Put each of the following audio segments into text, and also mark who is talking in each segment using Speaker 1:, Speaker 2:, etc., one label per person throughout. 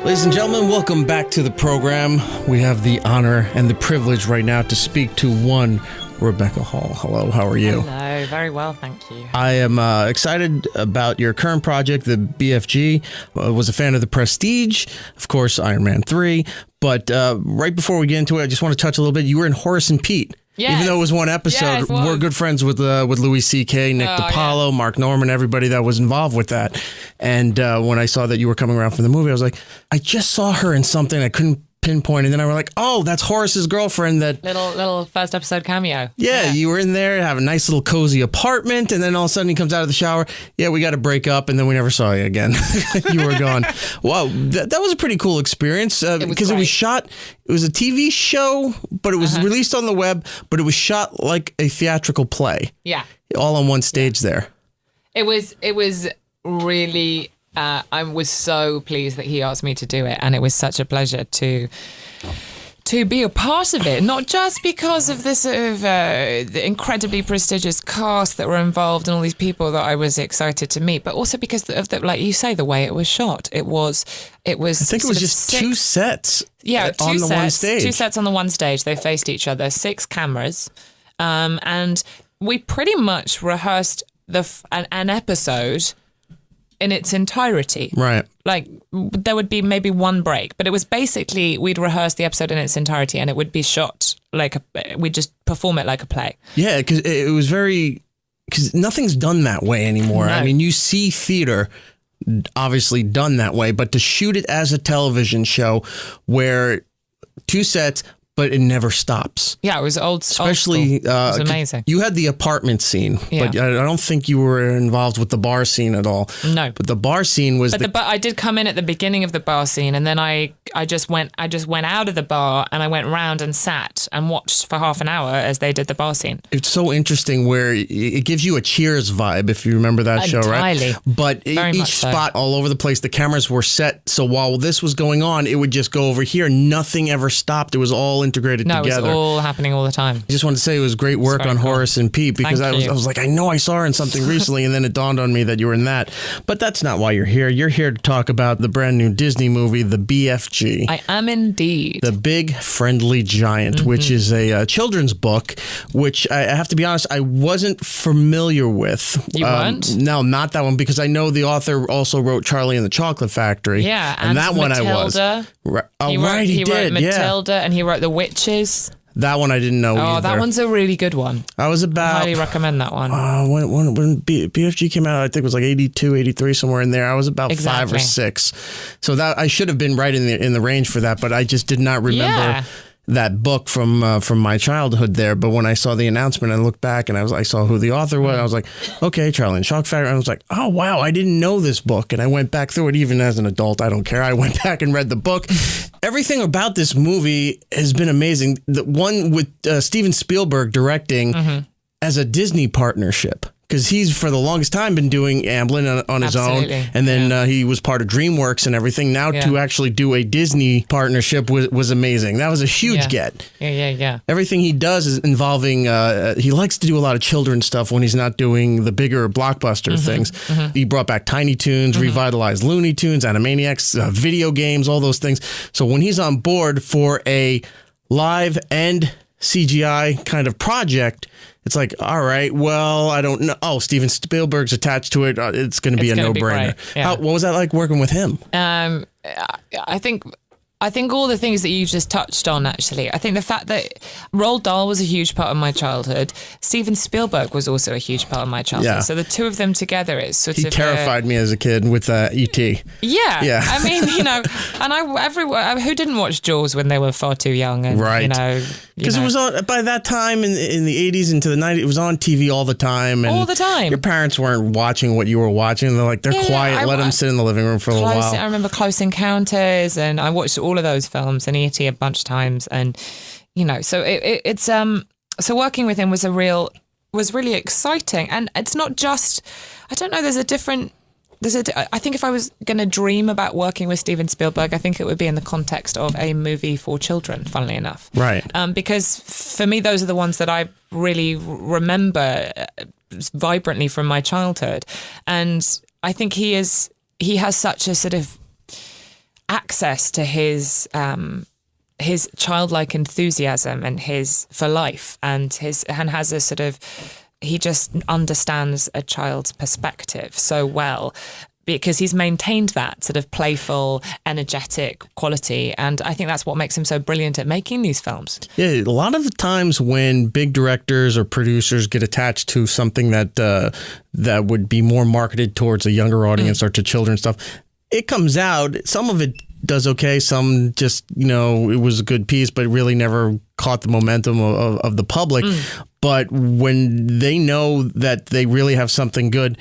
Speaker 1: Ladies and gentlemen, welcome back to the program. We have the honor and the privilege right now to speak to one Rebecca Hall. Hello, how are you?
Speaker 2: Hello, very well, thank you.
Speaker 1: I am excited about your current project, the BFG. Was a fan of The Prestige, of course, Iron Man 3. But right before we get into it, I just want to touch a little bit. You were in Horace and Pete.
Speaker 2: Yes.
Speaker 1: Even though it was one episode,
Speaker 2: Yes, well,
Speaker 1: we're good friends with Louis C.K., Nick DiPaolo, Mark Norman, everybody that was involved with that. And when I saw that you were coming around for the movie, I was like, I just saw her in something I couldn't pinpoint, and then I were like, oh, that's Horace's girlfriend. That
Speaker 2: little first episode cameo.
Speaker 1: Yeah, you were in there, have a nice little cozy apartment, and then all of a sudden he comes out of the shower. Yeah, we got to break up, and then we never saw you again. You were gone. Wow, that was a pretty cool experience because it was shot. It was a TV show, but it was released on the web, but it was shot like a theatrical play.
Speaker 2: Yeah,
Speaker 1: all on one stage there.
Speaker 2: It was really. I was so pleased that he asked me to do it, and it was such a pleasure to be a part of it. Not just because of the sort of the incredibly prestigious cast that were involved and all these people that I was excited to meet, but also because of the, like you say, the way it was shot. It was. I
Speaker 1: think it was just 2 sets.
Speaker 2: Yeah,
Speaker 1: on the one stage.
Speaker 2: 2 sets on the one stage. They faced each other. 6 cameras, and we pretty much rehearsed an episode in its entirety.
Speaker 1: Right.
Speaker 2: Like, there would be maybe one break, but it was basically, we'd rehearse the episode in its entirety and it would be shot like we'd just perform it like a play.
Speaker 1: Yeah, because it was because nothing's done that way anymore.
Speaker 2: No.
Speaker 1: I mean, you see theater obviously done that way, but to shoot it as a television show where 2 sets, but it never stops.
Speaker 2: Yeah, it was
Speaker 1: Especially,
Speaker 2: it was amazing.
Speaker 1: You had the apartment scene, but I don't think you were involved with the bar scene at all.
Speaker 2: No.
Speaker 1: But the bar scene was...
Speaker 2: But I did come in at the beginning of the bar scene, and then I just went out of the bar, and I went round and sat and watched for half an hour as they did the bar scene.
Speaker 1: It's so interesting where it gives you a Cheers vibe, if you remember that show, right?
Speaker 2: Entirely.
Speaker 1: But each spot all over the place, the cameras were set, so while this was going on, it would just go over here. Nothing ever stopped. It was all integrated together.
Speaker 2: No, it was all happening all the time.
Speaker 1: I just wanted to say it was great work on
Speaker 2: cool.
Speaker 1: Horace and Pete, because I
Speaker 2: Thank you.
Speaker 1: was like, I know I saw her in something recently, and then it dawned on me that you were in that. But that's not why you're here. You're here to talk about the brand new Disney movie, The BFG.
Speaker 2: I am indeed.
Speaker 1: The Big Friendly Giant, which is a children's book, which I have to be honest, I wasn't familiar with.
Speaker 2: You weren't?
Speaker 1: No, not that one, because I know the author also wrote Charlie and the Chocolate Factory.
Speaker 2: Yeah,
Speaker 1: and that one
Speaker 2: Matilda.
Speaker 1: I was. Right. Oh,
Speaker 2: He wrote Matilda, and he wrote The Witches.
Speaker 1: That one I didn't know either.
Speaker 2: Oh, that one's a really good one.
Speaker 1: I was about...
Speaker 2: I highly recommend that one.
Speaker 1: When BFG came out, I think it was like 82, 83, somewhere in there. I was about 5 or 6. So that I should have been right in the range for that, but I just did not remember that book from my childhood there. But when I saw the announcement, I looked back and I saw who the author was. I was like, okay, Charlie and Chocolate Factory. I was like, oh, wow, I didn't know this book. And I went back through it even as an adult. I don't care. I went back and read the book. Everything about this movie has been amazing. The one with Steven Spielberg directing as a Disney partnership. Because he's, for the longest time, been doing Amblin on his own. And then he was part of DreamWorks and everything. Now to actually do a Disney partnership was amazing. That was a huge get.
Speaker 2: Yeah.
Speaker 1: Everything he does is involving, he likes to do a lot of children's stuff when he's not doing the bigger blockbuster things. He brought back Tiny Toons, revitalized Looney Tunes, Animaniacs, video games, all those things. So when he's on board for a live and CGI kind of project, it's like, all right, well, I don't know. Oh, Steven Spielberg's attached to it. It's going to be a no-brainer. What was that like working with him?
Speaker 2: I think all the things that you just touched on, actually. I think the fact that Roald Dahl was a huge part of my childhood. Steven Spielberg was also a huge part of my childhood.
Speaker 1: Yeah.
Speaker 2: So the two of them together is sort of...
Speaker 1: He terrified me as a kid with E.T.
Speaker 2: Yeah. I mean, and who didn't watch Jaws when they were far too young? And,
Speaker 1: right. Because it was on, by that time in the 80s into the 90s, it was on TV all the time. And
Speaker 2: all the time.
Speaker 1: Your parents weren't watching what you were watching. They're like, they're quiet. Let them sit in the living room for a little while.
Speaker 2: I remember Close Encounters, and I watched all of those films and E.T. a bunch of times. And, so it's so working with him was really exciting. And it's not just, I don't know, I think if I was going to dream about working with Steven Spielberg, I think it would be in the context of a movie for children, funnily enough.
Speaker 1: Right.
Speaker 2: Because for me, those are the ones that I really remember vibrantly from my childhood. And I think he has such a sort of, access to his childlike enthusiasm and his for life and has a sort of, he just understands a child's perspective so well, because he's maintained that sort of playful, energetic quality. And I think that's what makes him so brilliant at making these films.
Speaker 1: Yeah, a lot of the times when big directors or producers get attached to something that would be more marketed towards a younger audience or to children stuff, it comes out, some of it does okay, some just, it was a good piece, but really never caught the momentum of the public. But when they know that they really have something good,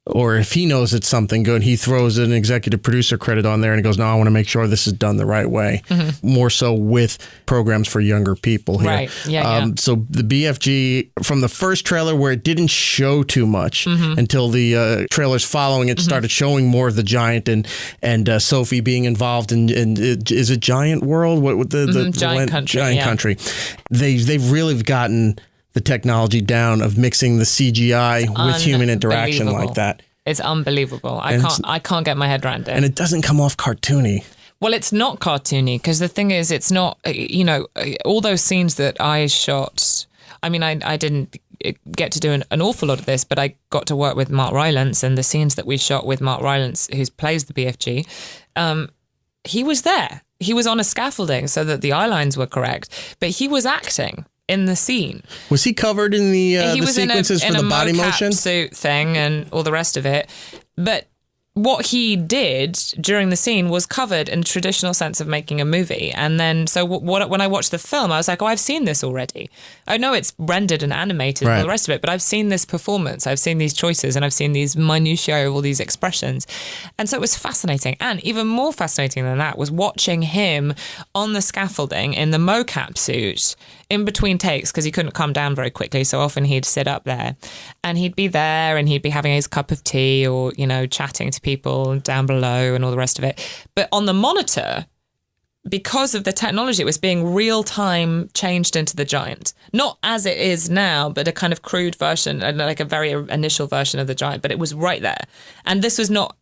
Speaker 1: or if he knows it's something good, he throws an executive producer credit on there and he goes, no, I want to make sure this is done the right way. More so with programs for younger people here.
Speaker 2: Right. Yeah.
Speaker 1: So the BFG, from the first trailer where it didn't show too much until the trailers following it started showing more of the giant and Sophie being involved in is it Giant World? What the
Speaker 2: Giant Country.
Speaker 1: Giant Country. They've really gotten the technology down of mixing the CGI with human interaction like that.
Speaker 2: It's unbelievable. I can't get my head around it.
Speaker 1: And it doesn't come off cartoony.
Speaker 2: Well, it's not cartoony because the thing is, it's not, all those scenes that I shot, I mean, I didn't get to do an awful lot of this, but I got to work with Mark Rylance, and the scenes that we shot with Mark Rylance, who plays the BFG, he was there. He was on a scaffolding so that the eye lines were correct, but he was acting in the scene.
Speaker 1: Was he covered in the sequences for the body motion
Speaker 2: suit thing and all the rest of it? But what he did during the scene was covered in a traditional sense of making a movie. And then, so when I watched the film, I was like, oh, I've seen this already. I know it's rendered and animated and all the rest of it, but I've seen this performance. I've seen these choices and I've seen these minutiae of all these expressions. And so it was fascinating. And even more fascinating than that was watching him on the scaffolding in the mocap suit in between takes, because he couldn't come down very quickly. So often he'd sit up there and he'd be there and he'd be having his cup of tea or, chatting to people down below and all the rest of it. But on the monitor, because of the technology, it was being real time changed into the giant. Not as it is now, but a kind of crude version, like a very initial version of the giant, but it was right there. And this was not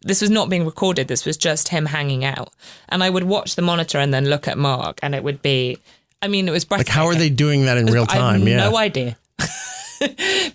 Speaker 2: being recorded. This was just him hanging out. And I would watch the monitor and then look at Mark, and it would be, it was breathtaking.
Speaker 1: Like, how are they doing that in real time?
Speaker 2: I have no idea.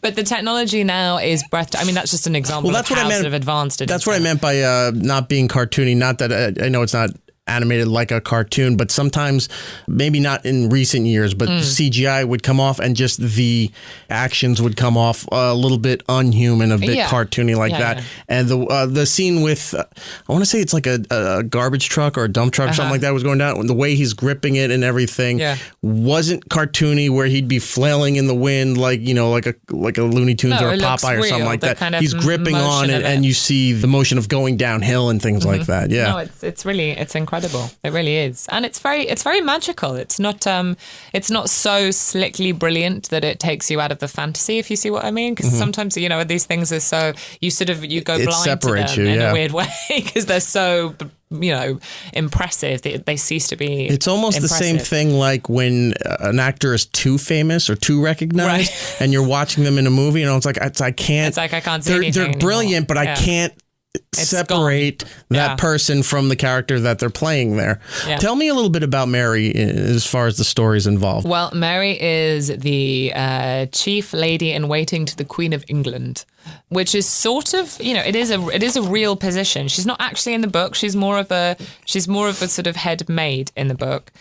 Speaker 2: But the technology now is breathtaking. That's just an example of how sort of advanced it is.
Speaker 1: That's what I meant by not being cartoony. Not that I know it's not animated like a cartoon, but sometimes, maybe not in recent years, but CGI would come off and just the actions would come off a little bit unhuman, a bit cartoony like that. Yeah. And the scene with, I want to say it's like a garbage truck or a dump truck, something like that was going down. The way he's gripping it and everything wasn't cartoony, where he'd be flailing in the wind like a Looney Tunes or a Popeye or something like that. He's gripping on it, and you see the motion of going downhill and things like that. Yeah,
Speaker 2: no, it's incredible. It really is, and it's very magical. It's not so slickly brilliant that it takes you out of the fantasy, if you see what I mean. Because sometimes these things are so you go blind to them in a weird way because they're so impressive. They cease to be.
Speaker 1: It's almost impressive. The same thing like when an actor is too famous or too recognized, and you're watching them in a movie, and it's like I can't.
Speaker 2: It's like I can't see anything.
Speaker 1: They're brilliant, but I can't separate that person from the character that they're playing there. Yeah. Tell me a little bit about Mary as far as the stories involved.
Speaker 2: Well, Mary is the chief lady in waiting to the Queen of England, which is sort of, it is a real position. She's not actually in the book. She's more of a sort of head maid in the book.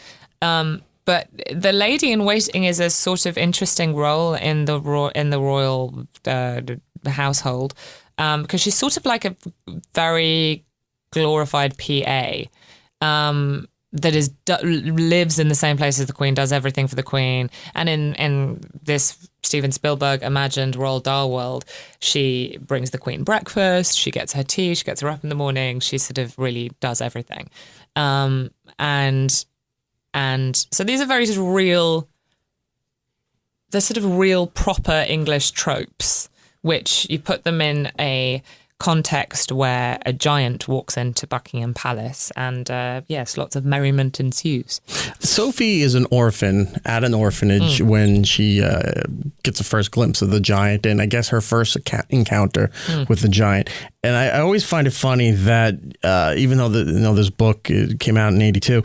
Speaker 2: But the lady in waiting is a sort of interesting role in the royal household. Because she's sort of like a very glorified PA that lives in the same place as the Queen, does everything for the Queen. And in this Steven Spielberg imagined Roald Dahl world, she brings the Queen breakfast, she gets her tea, she gets her up in the morning, she sort of really does everything. And so these are very sort of real proper English tropes, which you put them in a context where a giant walks into Buckingham Palace, and yes, lots of merriment ensues.
Speaker 1: Sophie is an orphan at an orphanage when she gets a first glimpse of the giant, and I guess her first encounter with the giant. And I always find it funny that even though this book came out in '82.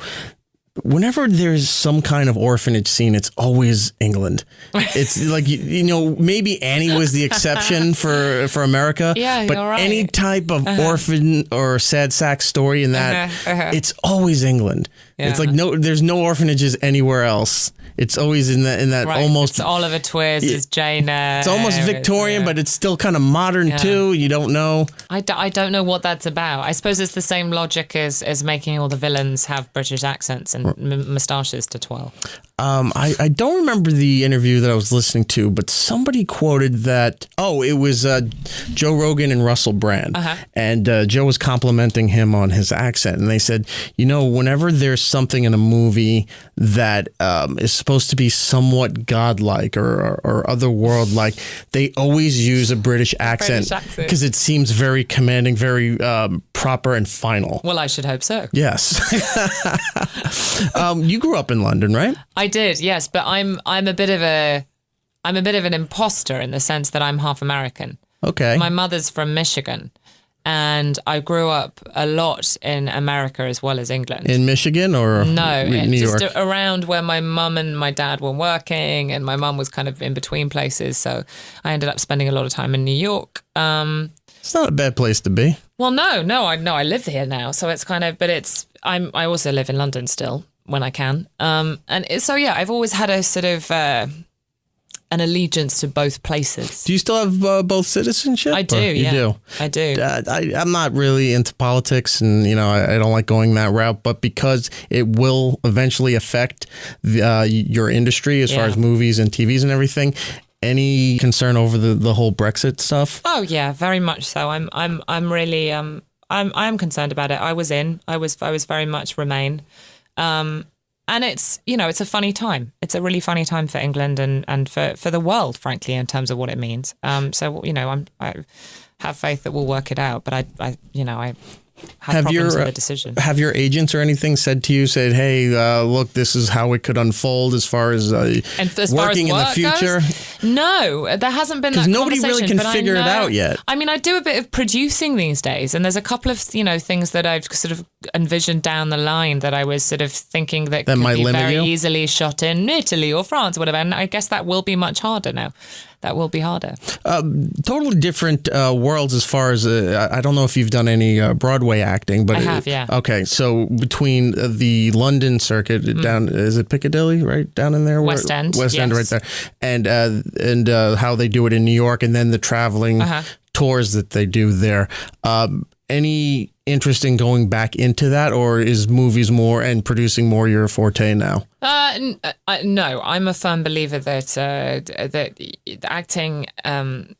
Speaker 1: Whenever there's some kind of orphanage scene, it's always England. It's like, maybe Annie was the exception for America.
Speaker 2: Yeah,
Speaker 1: but
Speaker 2: you're right.
Speaker 1: any type of orphan or sad sack story in that, it's always England. Yeah. It's like there's no orphanages anywhere else. It's always in that
Speaker 2: right.
Speaker 1: almost...
Speaker 2: It's Oliver Twist, it's Jane Eyre.
Speaker 1: It's almost Victorian, but it's still kind of modern too. You don't know.
Speaker 2: I don't know what that's about. I suppose it's the same logic as making all the villains have British accents and moustaches to twirl.
Speaker 1: I don't remember the interview that I was listening to, but somebody quoted that, it was Joe Rogan and Russell Brand. And Joe was complimenting him on his accent. And they said, whenever there's something in a movie that is supposed to be somewhat godlike or otherworld-like, they always use a British accent because it seems very commanding, very proper and final.
Speaker 2: Well, I should hope so.
Speaker 1: Yes. You grew up in London, right?
Speaker 2: I did, yes, but I'm a bit of an imposter in the sense that I'm half American.
Speaker 1: Okay.
Speaker 2: My mother's from Michigan, and I grew up a lot in America as well as England.
Speaker 1: In Michigan or
Speaker 2: no,
Speaker 1: New
Speaker 2: just
Speaker 1: York?
Speaker 2: Around where my mum and my dad were working, and my mum was kind of in between places, so I ended up spending a lot of time in New York.
Speaker 1: It's not a bad place to be.
Speaker 2: Well, no, I live here now, so it's kind of, but I also live in London still when I can. I've always had a sort of an allegiance to both places.
Speaker 1: Do you still have both citizenship?
Speaker 2: I do,
Speaker 1: You do?
Speaker 2: I do.
Speaker 1: I'm not really into politics, and, I don't like going that route, but because it will eventually affect your industry as far as movies and TVs and everything. Any concern over the whole Brexit stuff?
Speaker 2: Oh yeah, very much so. I'm really I'm concerned about it. I was very much Remain. And it's, it's a funny time. It's a really funny time for England and for the world, frankly, in terms of what it means. I have faith that we'll work it out, but I have problems with the decision. Have
Speaker 1: your agents or anything said, hey, look, this is how it could unfold as far as working in the future?
Speaker 2: No, there hasn't been that conversation. Because
Speaker 1: nobody really can figure it out yet.
Speaker 2: I mean, I do a bit of producing these days, and there's a couple of, things that I've sort of envisioned down the line that I was sort of thinking that could
Speaker 1: might
Speaker 2: be
Speaker 1: limit
Speaker 2: very
Speaker 1: you?
Speaker 2: Easily shot in Italy or France or whatever, and I guess that will be much harder now. That will be harder.
Speaker 1: Totally different worlds as far as, I don't know if you've done any Broadway acting, but
Speaker 2: I have, yeah.
Speaker 1: Okay, so between the London circuit down, is it Piccadilly, right down in there?
Speaker 2: West End,
Speaker 1: West End, right there, and how they do it in New York, and then the traveling tours that they do there. Any interest in going back into that, or is movies more and producing more your forte now?
Speaker 2: No, I'm a firm believer that acting,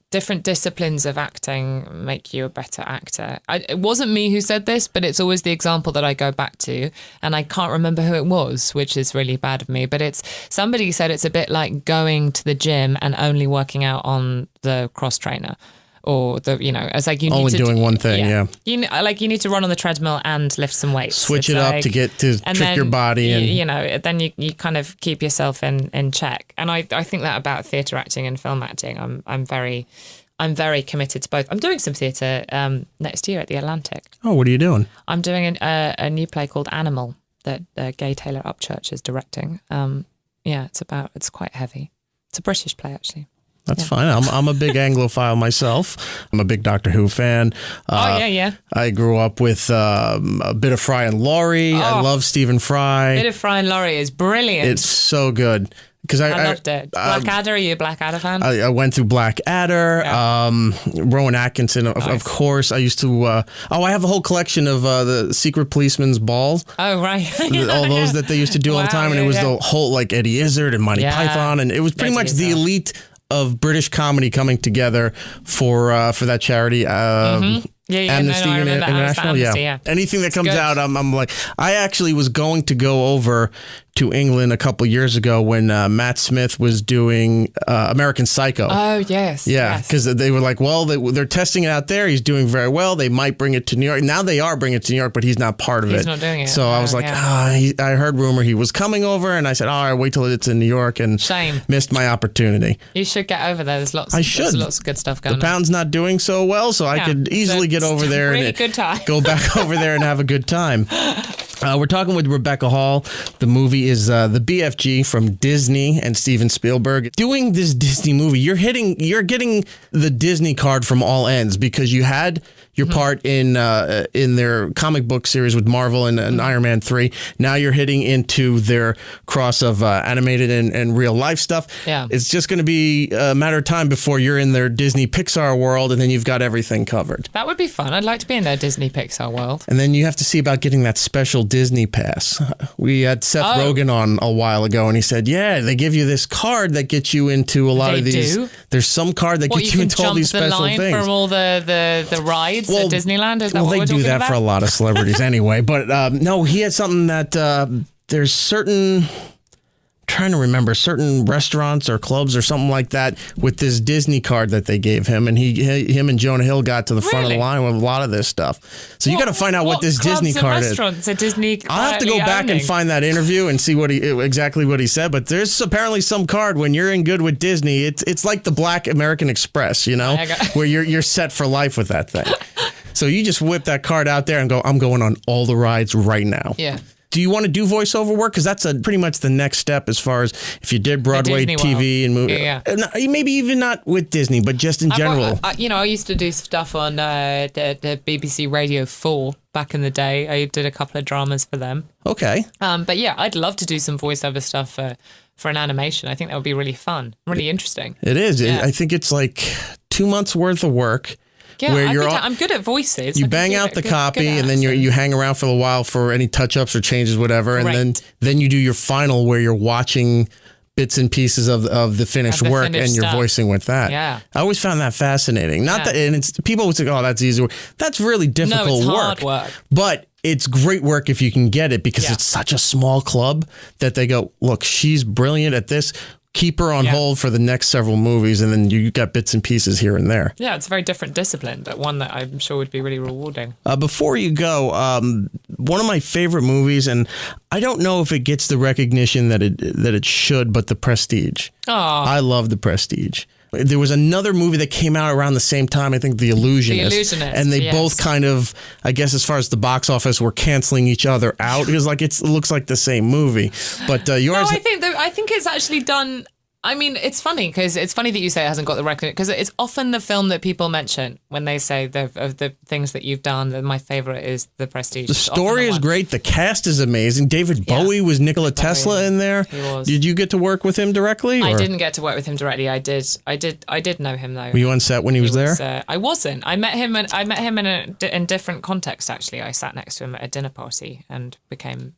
Speaker 2: different disciplines of acting make you a better actor. It wasn't me who said this, but it's always the example that I go back to, and I can't remember who it was, which is really bad of me. But somebody said it's a bit like going to the gym and only working out on the cross trainer. Or it's like you need
Speaker 1: only
Speaker 2: to
Speaker 1: doing one thing, yeah.
Speaker 2: You need to run on the treadmill and lift some weights.
Speaker 1: Switch it up to trick your body, and
Speaker 2: then you kind of keep yourself in check. And I think that about theatre acting and film acting. I'm very committed to both. I'm doing some theatre next year at the Atlantic.
Speaker 1: Oh, what are you doing?
Speaker 2: I'm doing a new play called Animal that Gay Taylor Upchurch is directing. It's quite heavy. It's a British play actually.
Speaker 1: That's fine. I'm a big Anglophile myself. I'm a big Doctor Who fan. I grew up with a bit of Fry and Laurie. I love Stephen Fry.
Speaker 2: Bit of Fry and Laurie is brilliant.
Speaker 1: It's so good. Because I
Speaker 2: loved it. Blackadder, are you a Blackadder fan?
Speaker 1: I went through Blackadder, Rowan Atkinson, of course. I used to, I have a whole collection of the Secret Policeman's Ball.
Speaker 2: Oh, right.
Speaker 1: All those that they used to do all the time. And it was the whole, like, Eddie Izzard and Monty Python. And it was pretty much the elite of British comedy coming together for that charity. Amnesty International.
Speaker 2: Amnesty,
Speaker 1: Anything that comes out, I'm like, I actually was going to go over to England a couple years ago when Matt Smith was doing American Psycho.
Speaker 2: Oh, yes.
Speaker 1: Yeah, because they were like, well, they're testing it out there. He's doing very well. They might bring it to New York. Now they are bringing it to New York, but he's not part of it.
Speaker 2: He's not doing it.
Speaker 1: So I was like, I heard rumor he was coming over, and I said, all right, wait till it's in New York, and
Speaker 2: shame.
Speaker 1: Missed my opportunity.
Speaker 2: You should get over there. There's lots of good stuff going on.
Speaker 1: The pound's not doing so well, so I could easily get over there
Speaker 2: really
Speaker 1: and
Speaker 2: good time.
Speaker 1: go back over there and have a good time. We're talking with Rebecca Hall. The movie is The BFG from Disney and Steven Spielberg. Doing this Disney movie, you're getting the Disney card from all ends, because you had your part in their comic book series with Marvel and Iron Man 3. Now you're hitting into their cross of animated and real life stuff.
Speaker 2: Yeah.
Speaker 1: It's just going to be a matter of time before you're in their Disney Pixar world, and then you've got everything covered.
Speaker 2: That would be fun. I'd like to be in their Disney Pixar world.
Speaker 1: And then you have to see about getting that special Disney pass. We had Seth Rogen on a while ago, and he said, yeah, they give you this card that gets you into a lot of these. There's some card that gets you into all these special things.
Speaker 2: You can jump the line from all the rides at Disneyland? Is that what we're
Speaker 1: they do that
Speaker 2: about?
Speaker 1: for a lot of celebrities anyway. But no, he had something that there's certain... trying to remember certain restaurants or clubs or something like that with this Disney card that they gave him, and him and Jonah Hill got to the front of the line with a lot of this stuff. So you got to find out what this Disney card is.
Speaker 2: Restaurants are Disney
Speaker 1: I'll have to go back and find that interview and see exactly what he said. But there's apparently some card when you're in good with Disney. It's like the Black American Express, where you're set for life with that thing. So you just whip that card out there and go, I'm going on all the rides right now.
Speaker 2: Yeah.
Speaker 1: Do you want to do voiceover work? Because that's pretty much the next step as far as if you did Broadway, TV, and movie.
Speaker 2: Yeah.
Speaker 1: Maybe even not with Disney, but just in general.
Speaker 2: I used to do stuff on the BBC Radio 4 back in the day. I did a couple of dramas for them.
Speaker 1: Okay.
Speaker 2: But yeah, I'd love to do some voiceover stuff for an animation. I think that would be really fun, really interesting.
Speaker 1: It is. Yeah. I think it's like 2 months worth of work.
Speaker 2: Yeah, I'm good at voices.
Speaker 1: You bang out the copy, and then you hang around for a while for any touch-ups or changes, whatever, and then you do your final where you're watching bits and pieces of the finished work, and you're voicing with that.
Speaker 2: Yeah,
Speaker 1: I always found that fascinating. And people would say, "Oh, that's easy work." That's really difficult
Speaker 2: it's hard work.
Speaker 1: But it's great work if you can get it, because it's such a small club that they go, "Look, she's brilliant at this. Keep her on hold for the next several movies," and then you got bits and pieces here and there.
Speaker 2: Yeah, it's a very different discipline, but one that I'm sure would be really rewarding.
Speaker 1: Before you go, one of my favorite movies, and I don't know if it gets the recognition that it should, but The Prestige.
Speaker 2: Oh,
Speaker 1: I love The Prestige. There was another movie that came out around the same time, I think, The Illusionist.
Speaker 2: The Illusionist,
Speaker 1: and they both kind of, I guess, as far as the box office, were canceling each other out. Because it looks like the same movie. But yours...
Speaker 2: No, I think it's actually done... I mean, it's funny because it's funny that you say it hasn't got the recognition, because it's often the film that people mention when they say of the things that you've done. That my favorite is The Prestige.
Speaker 1: The story is great. The cast is amazing. David Bowie was Nikola Tesla in there.
Speaker 2: He was.
Speaker 1: Did you get to work with him directly?
Speaker 2: I didn't get to work with him directly. I did know him though.
Speaker 1: Were you on set when he was there?
Speaker 2: I wasn't. I met him in different context. Actually, I sat next to him at a dinner party and became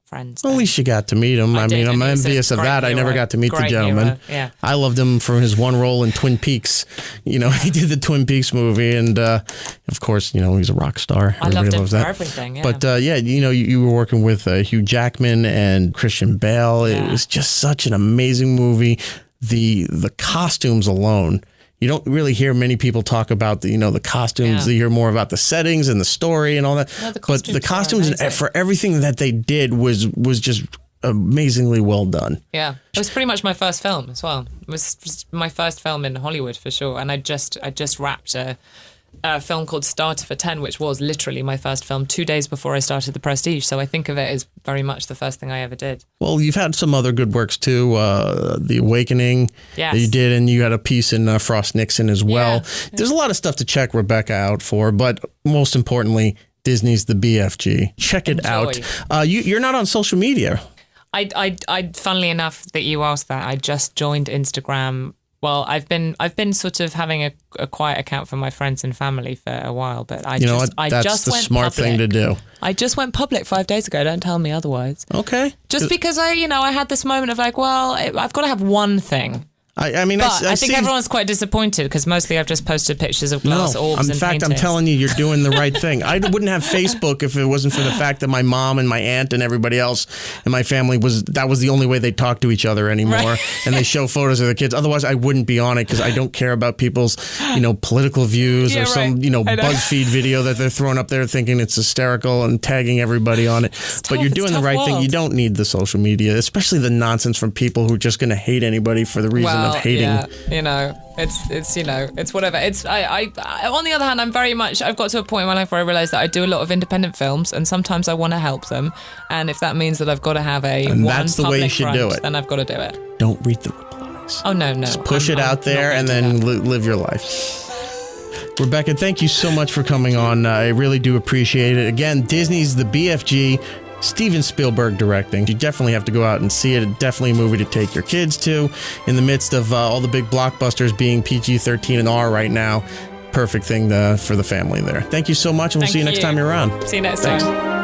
Speaker 2: friends.
Speaker 1: At least you got to meet him. I mean, I'm envious of that. I never got to meet the gentleman.
Speaker 2: Yeah.
Speaker 1: I loved him for his one role in Twin Peaks. He did the Twin Peaks movie, and of course, he's a rock star.
Speaker 2: I loved him for everything. Yeah.
Speaker 1: But you were working with Hugh Jackman and Christian Bale. It was just such an amazing movie. The costumes alone. You don't really hear many people talk about the costumes. You hear more about the settings and the story and all that.
Speaker 2: No,
Speaker 1: but the costumes for everything that they did was just amazingly well done.
Speaker 2: Yeah, it was pretty much my first film as well. It was my first film in Hollywood for sure, and I just wrapped a film called Starter for 10, which was literally my first film 2 days before I started The Prestige. So I think of it as very much the first thing I ever did.
Speaker 1: Well, you've had some other good works too. The Awakening that you did, and you had a piece in Frost Nixon as well. Yeah. There's a lot of stuff to check Rebecca out for, but most importantly, Disney's The BFG. Check it out. You're not on social media.
Speaker 2: I funnily enough that you asked that, I just joined Instagram. Well, I've been sort of having a quiet account for my friends and family for a while, but I just went
Speaker 1: the smart
Speaker 2: public.
Speaker 1: thing to do.
Speaker 2: I just went public 5 days ago. Don't tell me otherwise.
Speaker 1: Okay.
Speaker 2: Just because I had this moment of like, well, I've got to have one thing.
Speaker 1: I mean,
Speaker 2: but I think everyone's quite disappointed because mostly I've just posted pictures of glass orbs.
Speaker 1: In fact, I'm telling you, you're doing the right thing. I wouldn't have Facebook if it wasn't for the fact that my mom and my aunt and everybody else in my family was the only way they talk to each other anymore, right. And they show photos of their kids. Otherwise, I wouldn't be on it because I don't care about people's, political views or some, BuzzFeed video that they're throwing up there thinking it's hysterical and tagging everybody on it. But you're doing the right thing. You don't need the social media, especially the nonsense from people who are just going to hate anybody for the reason of hating.
Speaker 2: Yeah, it's whatever. It's I on the other hand, I've got to a point in my life where I realize that I do a lot of independent films, and sometimes I want to help them, and if that means that I've got to have that's the way you should do it, then I've got to do it.
Speaker 1: Don't read the replies.
Speaker 2: Oh no,
Speaker 1: just push it out there and then live your life. Rebecca, thank you so much for coming on. I really do appreciate it. Again, Disney's The BFG. Steven Spielberg directing. You definitely have to go out and see it. Definitely a movie to take your kids to. In the midst of all the big blockbusters being PG-13 and R right now, perfect thing for the family there. Thank you so much, and we'll see you next time you're around.
Speaker 2: See you next time.